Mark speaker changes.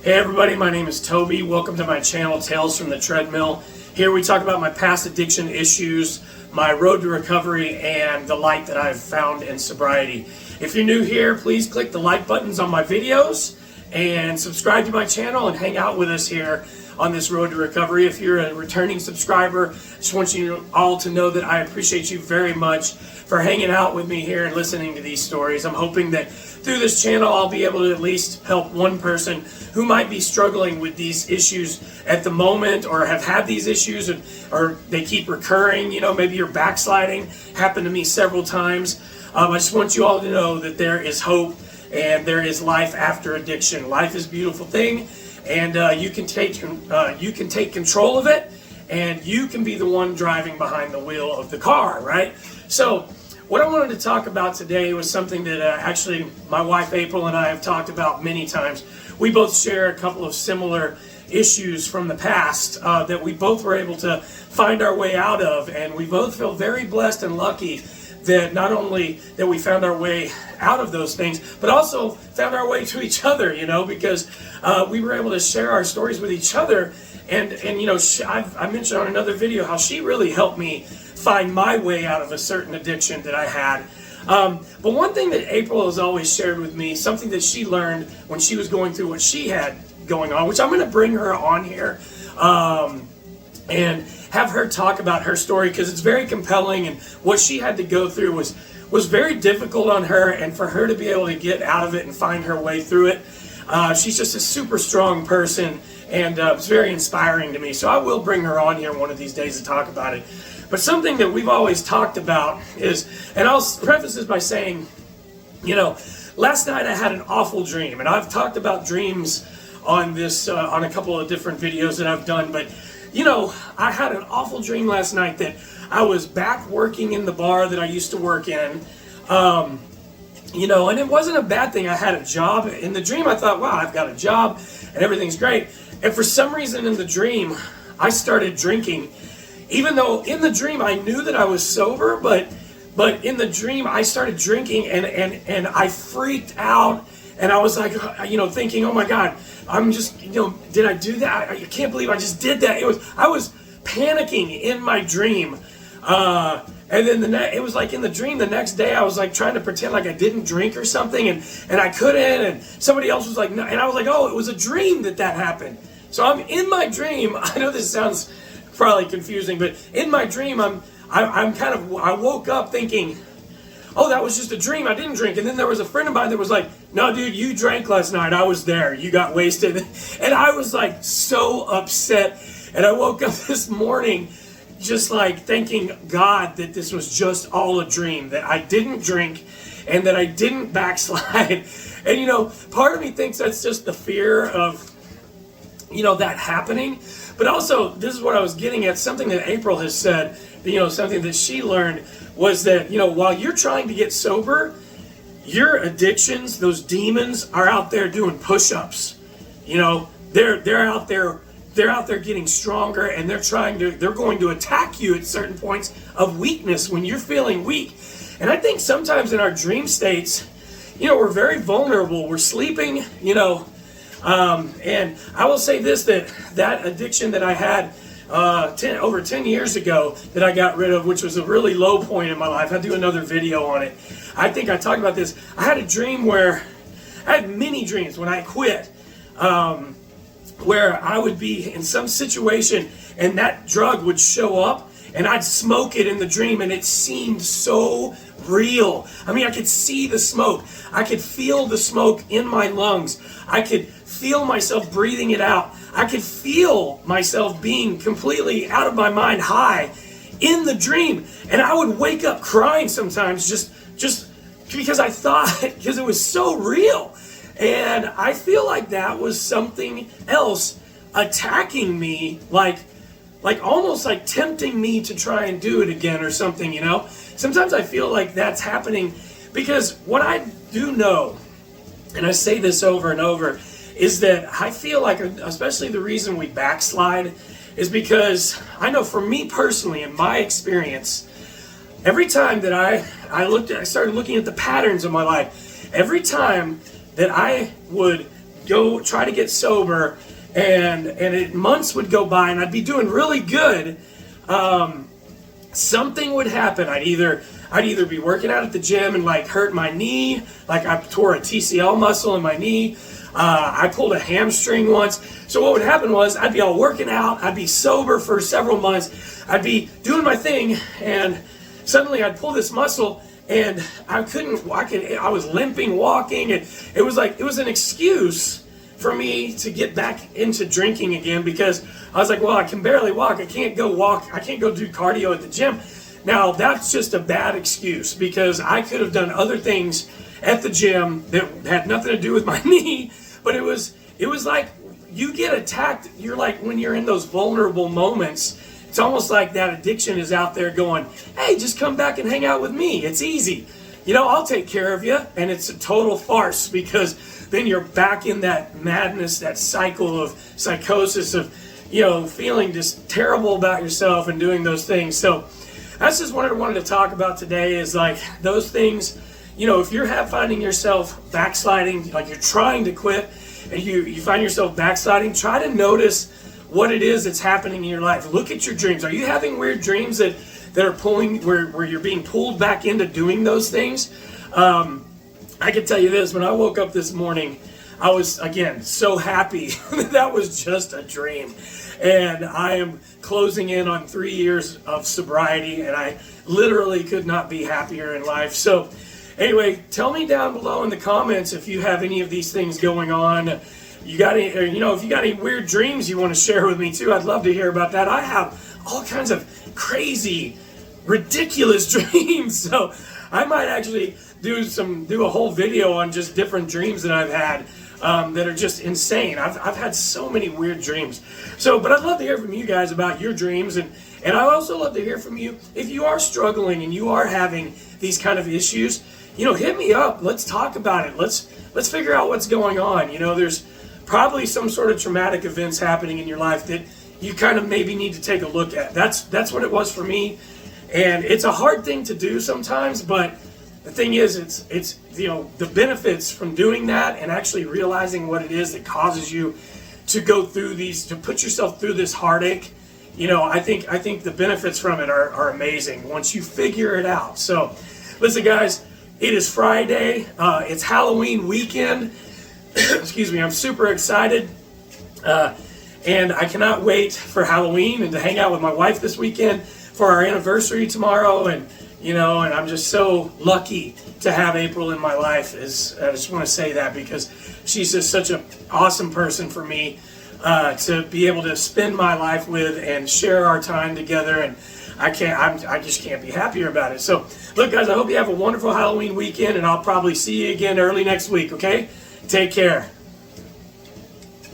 Speaker 1: Hey everybody, my name is Toby. Welcome to my channel, Tales from the Treadmill. Here we talk about my past addiction issues, my road to recovery, and the light that I've found in sobriety. If you're new here, please click the like buttons on my videos and subscribe to my channel and hang out with us here on this road to recovery. If you're a returning subscriber, I just want you all to know that I appreciate you very much for hanging out with me here and listening to these stories. I'm hoping that through this channel I'll be able to at least help one person who might be struggling with these issues at the moment, or have had these issues or they keep recurring. You know, maybe you're backsliding. Happened to me several times. I just want you all to know that there is hope and there is life after addiction. Life is a beautiful thing, and you can take control of it, and you can be the one driving behind the wheel of the car, right? So what I wanted to talk about today was something that actually my wife April and I have talked about many times. We both share a couple of similar issues from the past that we both were able to find our way out of, and we both feel very blessed and lucky that not only that we found our way out of those things, but also found our way to each other, you know, because we were able to share our stories with each other. And you know, I mentioned on another video how she really helped me find my way out of a certain addiction that I had. But one thing that April has always shared with me, something that she learned when she was going through what she had going on, which I'm going to bring her on here and have her talk about her story, because it's very compelling, and what she had to go through was very difficult on her, and for her to be able to get out of it and find her way through it. She's just a super strong person, and it's very inspiring to me. So I will bring her on here one of these days to talk about it. But something that we've always talked about is, and I'll preface this by saying, you know, last night I had an awful dream, and I've talked about dreams on this, on a couple of different videos that I've done, but you know, I had an awful dream last night that I was back working in the bar that I used to work in, you know, and it wasn't a bad thing. I had a job. In the dream, I thought, wow, I've got a job and everything's great. And for some reason in the dream, I started drinking. Even though in the dream I knew that I was sober, but in the dream I started drinking, and I freaked out, and I was like, you know, thinking, oh my God, I'm just, you know, did I do that? I can't believe I just did that. I was panicking in my dream, and then it was like in the dream the next day I was like trying to pretend like I didn't drink or something, and I couldn't, and somebody else was like, no, and I was like, oh, it was a dream that happened. So I'm in my dream. I know this sounds probably confusing, but in my dream I woke up thinking, oh, that was just a dream, I didn't drink. And then there was a friend of mine that was like, no dude, you drank last night, I was there, you got wasted. And I was like so upset, and I woke up this morning just like thanking God that this was just all a dream, that I didn't drink and that I didn't backslide. And you know, part of me thinks that's just the fear of, you know, that happening. But also, this is what I was getting at, something that April has said, you know, something that she learned was that, you know, while you're trying to get sober, your addictions, those demons, are out there doing push-ups. You know, they're out there getting stronger, and they're going to attack you at certain points of weakness when you're feeling weak. And I think sometimes in our dream states, you know, we're very vulnerable. We're sleeping, you know. And I will say this, that addiction that I had over 10 years ago that I got rid of, which was a really low point in my life. I'll do another video on it. I think I talked about this. I had a dream where, I had many dreams when I quit, where I would be in some situation and that drug would show up, and I'd smoke it in the dream, and it seemed so real. I mean, I could see the smoke. I could feel the smoke in my lungs. I could feel myself breathing it out. I could feel myself being completely out of my mind, high in the dream. And I would wake up crying sometimes just because I thought, because it was so real. And I feel like that was something else attacking me, like almost like tempting me to try and do it again or something, you know? Sometimes I feel like that's happening, because what I do know, and I say this over and over, is that I feel like, especially the reason we backslide, is because I know for me personally, in my experience, every time that I started looking at the patterns of my life, every time that I would go try to get sober, and months would go by, and I'd be doing really good. Something would happen. I'd either be working out at the gym and like hurt my knee, like I tore a TCL muscle in my knee. I pulled a hamstring once. So what would happen was I'd be all working out, I'd be sober for several months, I'd be doing my thing, and suddenly I'd pull this muscle, and I was limping, walking, and it was an excuse for me to get back into drinking again, because I was like, well, I can barely walk. I can't go do cardio at the gym. Now, that's just a bad excuse, because I could have done other things at the gym that had nothing to do with my knee, but it was like you get attacked. You're like, when you're in those vulnerable moments, it's almost like that addiction is out there going, hey, just come back and hang out with me. It's easy. I'll take care of you. And it's a total farce, because then you're back in that madness, that cycle of psychosis of, feeling just terrible about yourself and doing those things. So that's just what I wanted to talk about today, is like those things. If you're finding yourself backsliding, like you're trying to quit and you find yourself backsliding, try to notice what it is that's happening in your life. Look at your dreams. Are you having weird dreams that are pulling, where you're being pulled back into doing those things? I can tell you this, when I woke up this morning, I was, again, so happy that was just a dream. And I am closing in on 3 years of sobriety, and I literally could not be happier in life. So anyway, tell me down below in the comments if you have any of these things going on. You got any, if you got any weird dreams you want to share with me too, I'd love to hear about that. I have all kinds of crazy, ridiculous dreams. So I might actually do a whole video on just different dreams that I've had that are just insane. I've had so many weird dreams. But I'd love to hear from you guys about your dreams, and I also love to hear from you if you are struggling and you are having these kind of issues. Hit me up. Let's talk about it. Let's figure out what's going on. There's probably some sort of traumatic events happening in your life that you kind of maybe need to take a look at. That's what it was for me, and it's a hard thing to do sometimes, but the thing is, it's the benefits from doing that and actually realizing what it is that causes you to go through to put yourself through this heartache. I think the benefits from it are amazing once you figure it out. So, listen, guys, it is Friday. It's Halloween weekend. Excuse me. I'm super excited, and I cannot wait for Halloween and to hang out with my wife this weekend for our anniversary tomorrow. And I'm just so lucky to have April in my life. I just want to say that, because she's just such an awesome person for me to be able to spend my life with and share our time together. And I just can't be happier about it. So, look, guys, I hope you have a wonderful Halloween weekend, and I'll probably see you again early next week, okay? Take care.